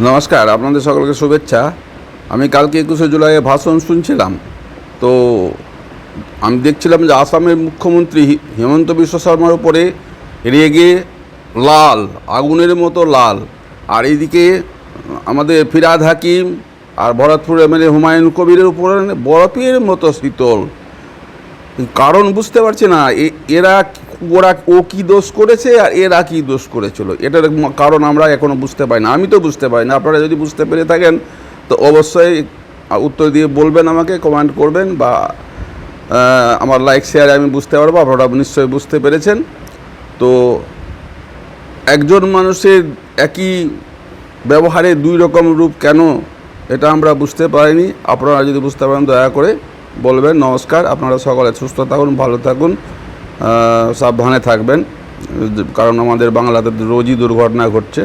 নমস্কার, আপনাদের সকলকে শুভেচ্ছা। আমি কালকে 21শে জুলাইয়ে ভাষণ শুনছিলাম। তো আমি দেখছিলাম যে আসামের মুখ্যমন্ত্রী হিমন্ত বিশ্ব শর্মার উপরে রেগে লাল, আগুনের মতো লাল। আর এইদিকে আমাদের ফিরহাদ হাকিম আর ভরতপুর এমএলএ হুমায়ুন কবিরের উপরে বরফের মতো শীতল। কারণ বুঝতে পারছি না ও কী দোষ করেছে আর এরা কী দোষ করেছিল, এটার কারণ আমরা এখনও বুঝতে পারি না। আমি তো বুঝতে পারি না। আপনারা যদি বুঝতে পেরে থাকেন তো অবশ্যই উত্তর দিয়ে বলবেন, আমাকে কমেন্ট করবেন, বা আমার লাইক শেয়ারে আমি বুঝতে পারবো আপনারা নিশ্চয়ই বুঝতে পেরেছেন। তো একজন মানুষের একই ব্যবহারে দুই রকম রূপ কেন, এটা আমরা বুঝতে পারিনি। আপনারা যদি বুঝতে পারেন দয়া করে বলবেন। নমস্কার, আপনারা সকলে সুস্থ থাকুন, ভালো থাকুন, সাবধানে থাকবেন, কারণ আমাদের বাংলাতে রোজই দুর্ঘটনা ঘটছে।